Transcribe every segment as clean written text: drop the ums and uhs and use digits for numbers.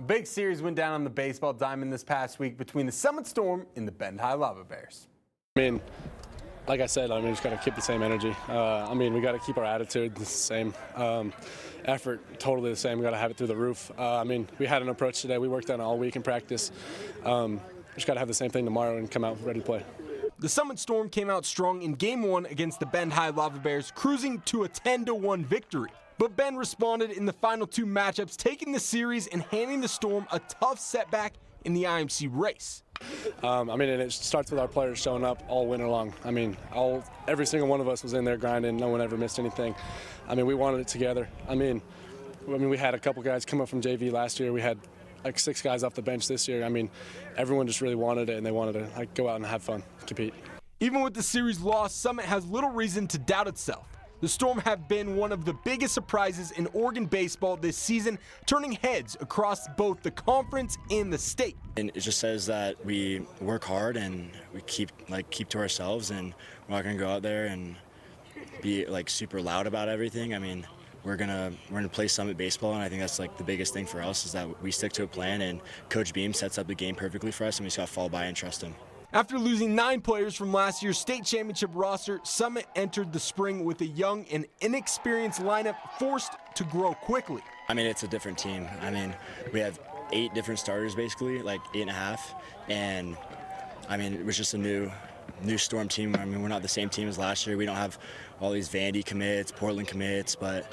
big series went down on the baseball diamond this past week between the Summit Storm and the Bend High Lava Bears. Like I said, we just got to keep the same energy. We got to keep our attitude the same. Effort, totally the same. We got to have it through the roof. We had an approach today. We worked on it all week in practice. Just got to have the same thing tomorrow and come out ready to play. The Summit Storm came out strong in Game 1 against the Bend High Lava Bears, cruising to a 10-1 victory. But Bend responded in the final two matchups, taking the series and handing the Storm a tough setback in the IMC race. And it starts with our players showing up all winter long. Every single one of us was in there grinding. No one ever missed anything. We wanted it together. We had a couple guys come up from JV last year. We had like 6 guys off the bench this year. Everyone just really wanted it, and they wanted to go out and have fun, compete. Even with the series loss, Summit has little reason to doubt itself. The Storm have been one of the biggest surprises in Oregon baseball this season, turning heads across both the conference and the state. And it just says that we work hard and we keep to ourselves, and we're not going to go out there and be super loud about everything. We're gonna play Summit baseball, and I think that's the biggest thing for us is that we stick to a plan, and Coach Beam sets up the game perfectly for us, and we just got to fall by and trust him. After losing 9 players from last year's state championship roster, Summit entered the spring with a young and inexperienced lineup forced to grow quickly. It's a different team. We have 8 different starters basically, 8.5, and it was just a new Storm team. We're not the same team as last year. We don't have all these Vandy commits, Portland commits, but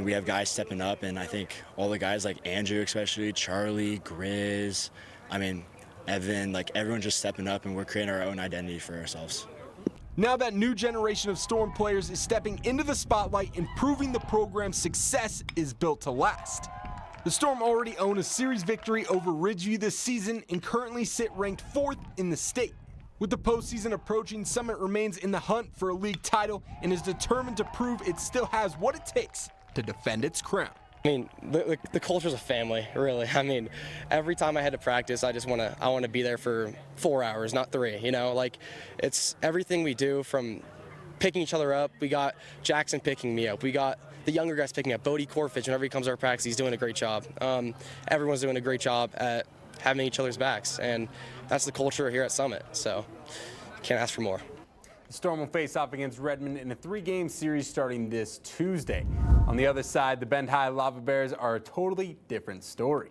we have guys stepping up, and I think all the guys like Andrew especially, Charlie, Grizz, Evan, everyone's just stepping up, and we're creating our own identity for ourselves. Now that new generation of Storm players is stepping into the spotlight and proving the program's success is built to last. The Storm already own a series victory over Ridgeview this season and currently sit ranked 4th in the state. With the postseason approaching, Summit remains in the hunt for a league title and is determined to prove it still has what it takes to defend its crown. The culture's a family, really. Every time I head to practice, I want to be there for 4 hours, not 3. It's everything we do, from picking each other up. We got Jackson picking me up. We got the younger guys picking up. Bodie Corfitch, whenever he comes to our practice, he's doing a great job. Everyone's doing a great job at having each other's backs, and that's the culture here at Summit. So, can't ask for more. The Storm will face off against Redmond in a 3-game series starting this Tuesday. On the other side, the Bend High Lava Bears are a totally different story.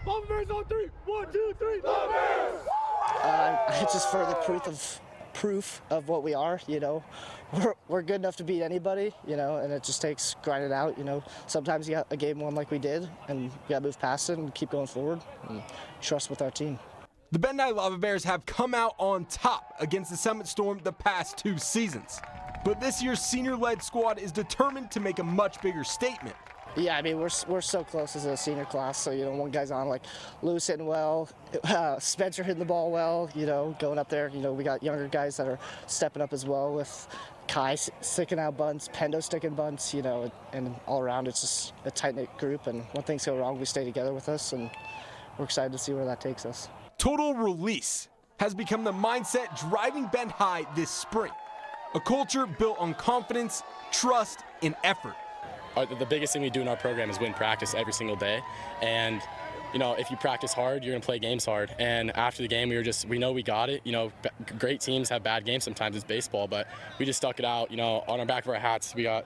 Lava Bears on 3. 1, 2, 3. Lava Bears! It's just further proof of what we are. We're good enough to beat anybody. And it just takes grinding out. Sometimes you got a game won like we did, and you got to move past it and keep going forward and trust with our team. The Bend High Lava Bears have come out on top against the Summit Storm the past 2 seasons. But this year's senior-led squad is determined to make a much bigger statement. Yeah, we're so close as a senior class. So, one guy's on Lewis hitting well, Spencer hitting the ball well, going up there. We got younger guys that are stepping up as well, with Kai sticking out bunts, Pendo sticking bunts, and all around it's just a tight-knit group. And when things go wrong, we stay together with us, and we're excited to see where that takes us. Total release has become the mindset driving Bend High this spring. A culture built on confidence, trust, and effort. The biggest thing we do in our program is win practice every single day. And, if you practice hard, you're going to play games hard. And after the game, we know we got it. Great teams have bad games sometimes. It's baseball, but we just stuck it out. On our back of our hats, we got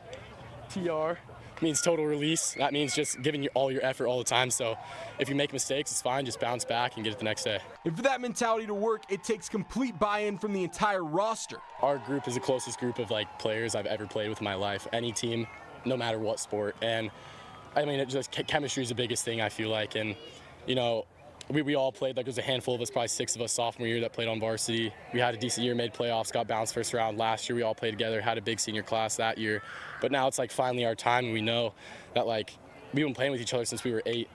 TR. Means total release. That means just giving you all your effort all the time. So if you make mistakes, it's fine. Just bounce back and get it the next day. And for that mentality to work, it takes complete buy-in from the entire roster. Our group is the closest group of players I've ever played with in my life. Any team, no matter what sport. And chemistry is the biggest thing, I feel like. And we all played. There's a handful of us, probably 6 of us sophomore year that played on varsity. We had a decent year, made playoffs, got bounced first round. Last year we all played together, had a big senior class that year. But now it's finally our time, and we know that we've been playing with each other since we were 8.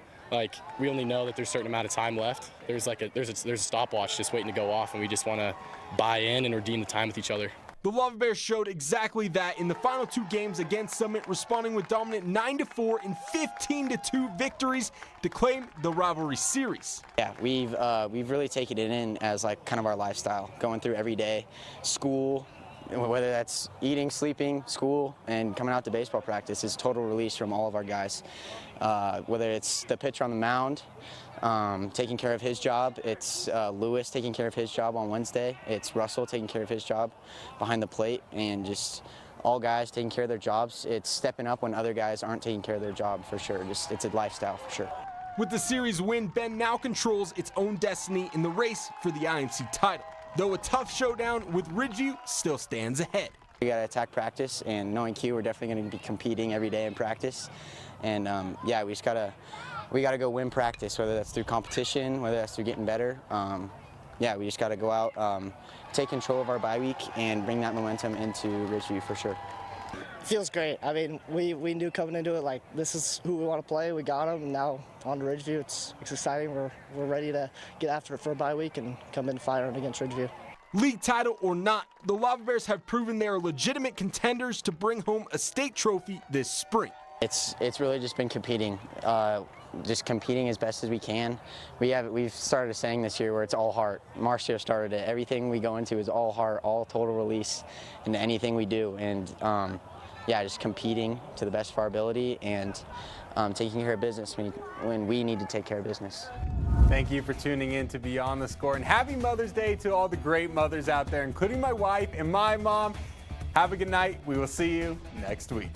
We only know that there's a certain amount of time left. There's a stopwatch just waiting to go off, and we just want to buy in and redeem the time with each other. The Lava Bears showed exactly that in the final 2 games against Summit, responding with dominant 9-4 and 15-2 victories to claim the rivalry series. Yeah, we've really taken it in as kind of our lifestyle, going through every day, school, whether that's eating, sleeping, school, and coming out to baseball practice is total release from all of our guys. Whether it's the pitcher on the mound, taking care of his job, it's Lewis taking care of his job on Wednesday, it's Russell taking care of his job behind the plate, and just all guys taking care of their jobs. It's stepping up when other guys aren't taking care of their job, for sure. Just it's a lifestyle, for sure. With the series win, Bend now controls its own destiny in the race for the IMC title, though a tough showdown with Ridgeview still stands ahead. We got to attack practice, and knowing Q, we're definitely going to be competing every day in practice. And yeah, we got to go win practice, whether that's through competition, whether that's through getting better. Yeah, we just got to go out, take control of our bye week, and bring that momentum into Ridgeview for sure. Feels great. I mean, we knew coming into it, like, this is who we want to play. We got them, and now on to Ridgeview. It's exciting. We're ready to get after it for a bye week and come in firing against Ridgeview. League title or not, the Lava Bears have proven they are legitimate contenders to bring home a state trophy this spring. It's really just been competing, just competing as best as we can. We've started a saying this year where it's all heart. Marcio started it. Everything we go into is all heart, all total release into anything we do, and yeah, just competing to the best of our ability and taking care of business when we need to take care of business. Thank you for tuning in to Beyond the Score, and happy Mother's Day to all the great mothers out there, including my wife and my mom. Have a good night. We will see you next week.